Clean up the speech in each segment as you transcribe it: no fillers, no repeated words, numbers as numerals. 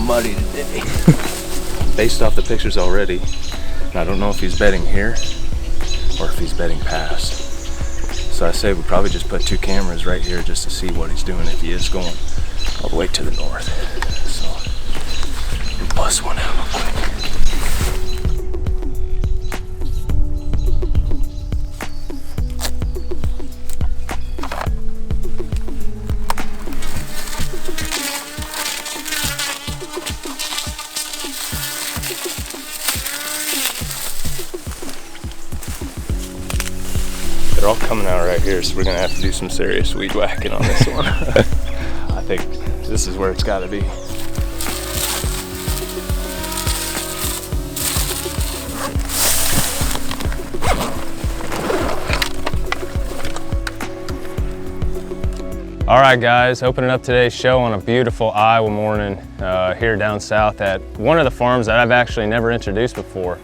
muddy today. Based off the pictures already, I don't know if he's bedding here or if he's bedding past. So I say we probably just put 2 cameras right here just to see what he's doing if he is going all the way to the north. So we'll bust one out real quick. They're all coming out right here, so we're gonna have to do some serious weed whacking on this one. I think this is where it's gotta be. All right guys, opening up today's show on a beautiful Iowa morning here down south at one of the farms that I've actually never introduced before.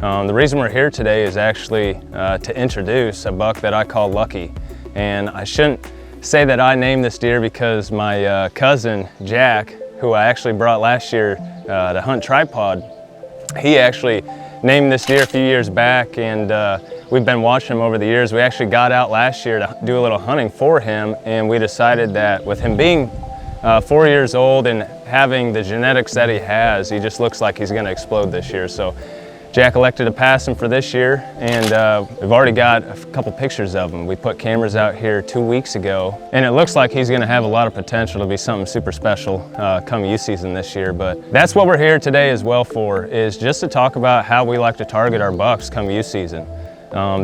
The reason we're here today is actually to introduce a buck that I call Lucky. And I shouldn't say that I named this deer because my cousin, Jack, who I actually brought last year to hunt tripod, he actually named this deer a few years back, and we've been watching him over the years. We actually got out last year to do a little hunting for him, and we decided that with him being 4 years old and having the genetics that he has, he just looks like he's gonna explode this year. So Jack elected to pass him for this year, and we've already got a couple pictures of him. We put cameras out here 2 weeks ago, and it looks like he's gonna have a lot of potential to be something super special come youth season this year. But that's what we're here today as well for, is just to talk about how we like to target our bucks come youth season.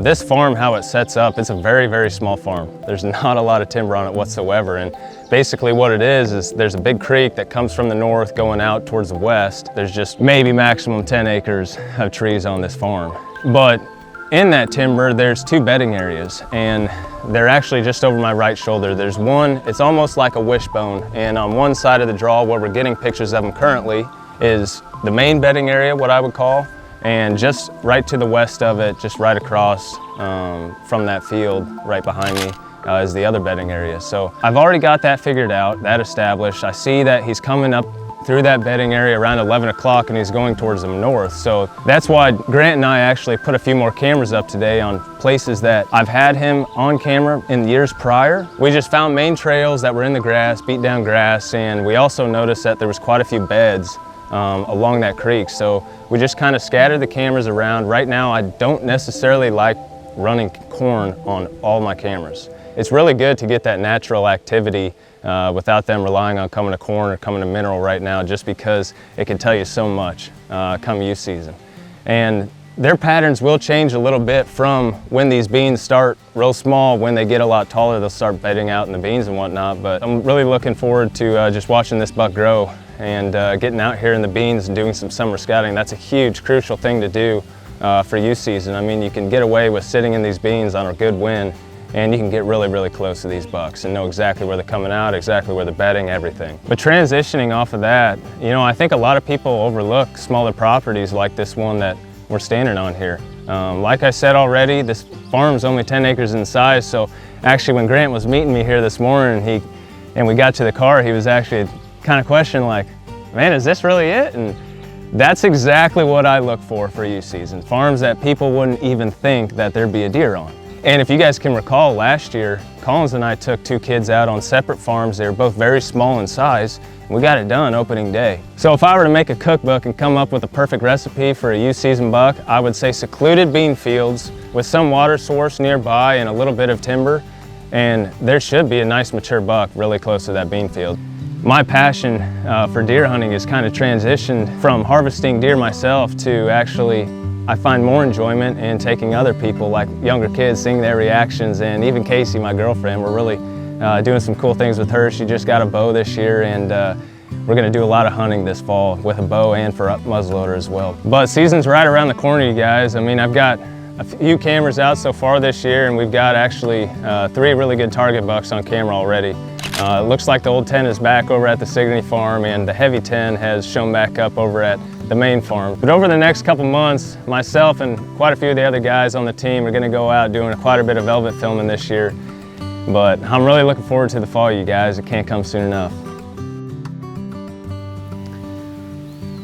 This farm, how it sets up, it's a very, very small farm. There's not a lot of timber on it whatsoever, and basically what it is there's a big creek that comes from the north going out towards the west. There's just maybe maximum 10 acres of trees on this farm. But in that timber, there's 2 bedding areas, and they're actually just over my right shoulder. There's one, it's almost like a wishbone, and on one side of the draw where we're getting pictures of them currently is the main bedding area, what I would call, and just right to the west of it, just right across from that field right behind me is the other bedding area. So I've already got that figured out, that established. I see that he's coming up through that bedding area around 11 o'clock and he's going towards the north. So that's why Grant and I actually put a few more cameras up today on places that I've had him on camera in years prior. We just found main trails that were in the grass, beat down grass, and we also noticed that there was quite a few beds along that creek. So we just kind of scattered the cameras around. Right now, I don't necessarily like running corn on all my cameras. It's really good to get that natural activity without them relying on coming to corn or coming to mineral right now, just because it can tell you so much come youth season. And their patterns will change a little bit from when these beans start real small. When they get a lot taller, they'll start bedding out in the beans and whatnot. But I'm really looking forward to just watching this buck grow and getting out here in the beans and doing some summer scouting. That's a huge, crucial thing to do for youth season. I mean, you can get away with sitting in these beans on a good wind, and you can get really, really close to these bucks and know exactly where they're coming out, exactly where they're bedding, everything. But transitioning off of that, you know, I think a lot of people overlook smaller properties like this one that we're standing on here. Like I said already, this farm's only 10 acres in size, so actually when Grant was meeting me here this morning and we got to the car, he was actually kind of questioning like, man, is this really it? And that's exactly what I look for youth season. Farms that people wouldn't even think that there'd be a deer on. And if you guys can recall, last year, Collins and I took 2 kids out on separate farms. They were both very small in size, and we got it done opening day. So if I were to make a cookbook and come up with a perfect recipe for a youth season buck, I would say secluded bean fields with some water source nearby and a little bit of timber, and there should be a nice mature buck really close to that bean field. My passion for deer hunting has kind of transitioned from harvesting deer myself to actually, I find more enjoyment in taking other people, like younger kids, seeing their reactions. And even Casey, my girlfriend, we're really doing some cool things with her. She just got a bow this year, and we're gonna do a lot of hunting this fall with a bow and for muzzleloader as well. But season's right around the corner, you guys. I mean, I've got a few cameras out so far this year, and we've got actually 3 really good target bucks on camera already. It looks like the old 10 is back over at the Sigourney farm, and the heavy 10 has shown back up over at the main farm. But over the next couple months, myself and quite a few of the other guys on the team are gonna go out doing quite a bit of velvet filming this year. But I'm really looking forward to the fall, you guys. It can't come soon enough.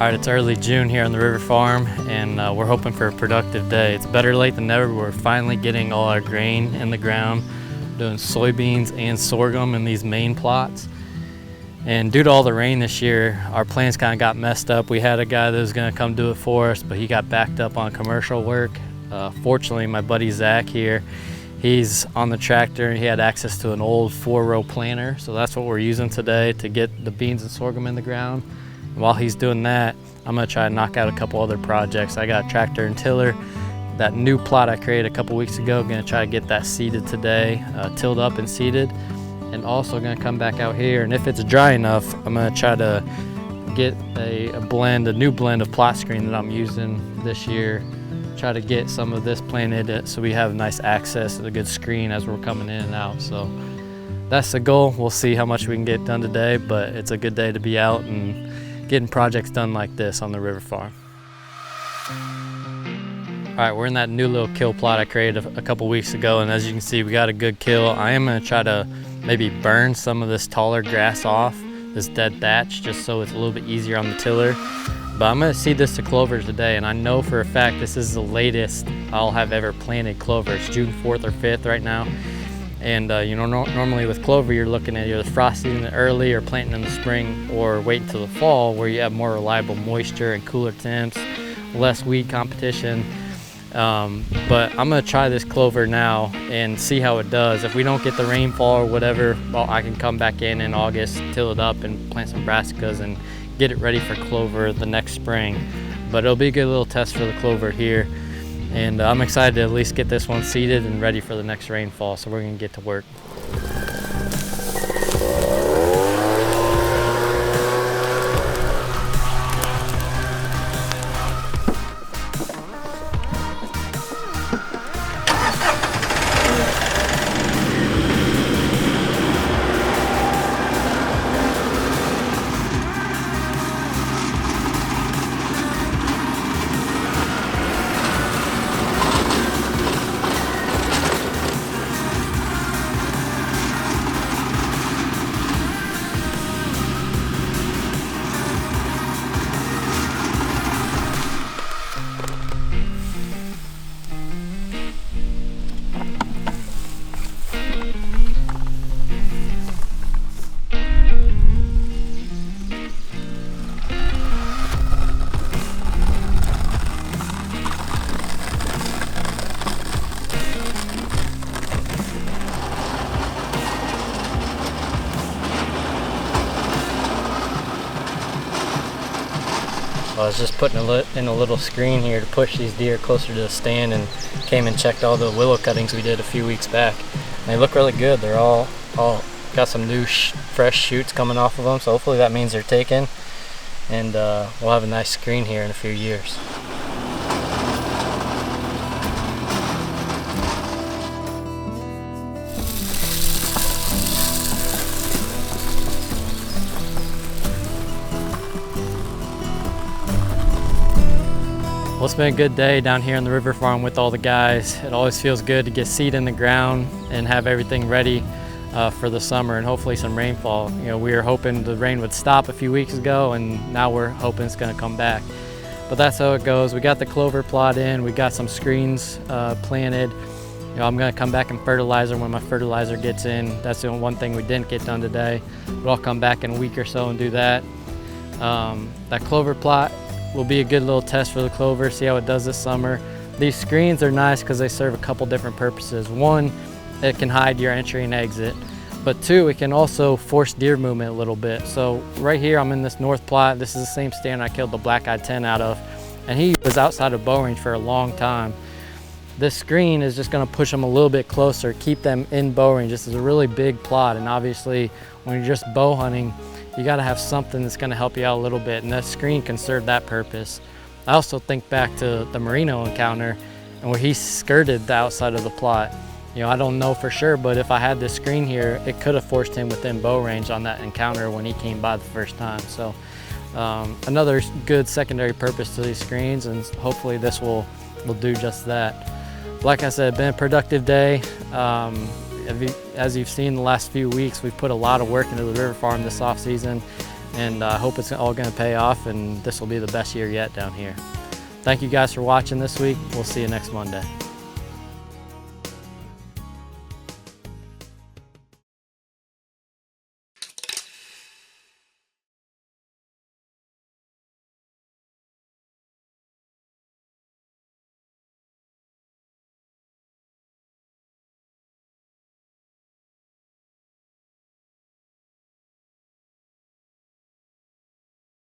All right, it's early June here on the River Farm, and we're hoping for a productive day. It's better late than never. We're finally getting all our grain in the ground, doing soybeans and sorghum in these main plots. And due to all the rain this year, our plans kind of got messed up. We had a guy that was gonna come do it for us, but he got backed up on commercial work. Fortunately, my buddy Zach here, he's on the tractor and he had access to an old 4-row planter. So that's what we're using today to get the beans and sorghum in the ground. While he's doing that, I'm gonna try to knock out a couple other projects. I got tractor and tiller. That new plot I created a couple weeks ago, gonna try to get that seeded today, tilled up and seeded. And also gonna come back out here, and if it's dry enough, I'm gonna try to get a new blend of plot screen that I'm using this year. Try to get some of this planted so we have nice access to a good screen as we're coming in and out. So that's the goal. We'll see how much we can get done today, but it's a good day to be out and getting projects done like this on the River Farm. All right, we're in that new little kill plot I created a couple weeks ago, and as you can see, we got a good kill. I am gonna try to maybe burn some of this taller grass off, this dead thatch, just so it's a little bit easier on the tiller. But I'm gonna seed this to clover today, and I know for a fact this is the latest I'll have ever planted clover. It's June 4th or 5th right now. And you know, normally with clover, you're looking at either frosting it early or planting in the spring, or wait until the fall where you have more reliable moisture and cooler temps, less weed competition. But I'm gonna try this clover now and see how it does. If we don't get the rainfall or whatever, well, I can come back in August, till it up and plant some brassicas and get it ready for clover the next spring. But it'll be a good little test for the clover here. And I'm excited to at least get this one seeded and ready for the next rainfall, so we're gonna get to work. I was just putting in a little screen here to push these deer closer to the stand, and came and checked all the willow cuttings we did a few weeks back. And they look really good. They're all got some new fresh shoots coming off of them, so hopefully that means they're taken, and we'll have a nice screen here in a few years. Well, it's been a good day down here on the River Farm with all the guys. It always feels good to get seed in the ground and have everything ready for the summer and hopefully some rainfall. You know, we were hoping the rain would stop a few weeks ago, and now we're hoping it's gonna come back. But that's how it goes. We got the clover plot in, we got some screens planted. You know, I'm gonna come back and fertilizer when my fertilizer gets in. That's the one thing we didn't get done today. But I'll come back in a week or so and do that. That clover plot will be a good little test for the clover, see how it does this summer. These screens are nice because they serve a couple different purposes. One, it can hide your entry and exit. But two, it can also force deer movement a little bit. So right here, I'm in this north plot. This is the same stand I killed the black-eyed 10 out of, and he was outside of bow range for a long time. This screen is just gonna push them a little bit closer, keep them in bow range. This is a really big plot, and obviously when you're just bow hunting, you gotta have something that's gonna help you out a little bit, and that screen can serve that purpose. I also think back to the Merino encounter and where he skirted the outside of the plot. You know, I don't know for sure, but if I had this screen here, it could have forced him within bow range on that encounter when he came by the first time. So another good secondary purpose to these screens, and hopefully this will do just that. Like I said, been a productive day. As you've seen the last few weeks, we've put a lot of work into the River Farm this off season. and I hope it's all going to pay off, and this will be the best year yet down here. Thank you guys for watching this week. We'll see you next Monday.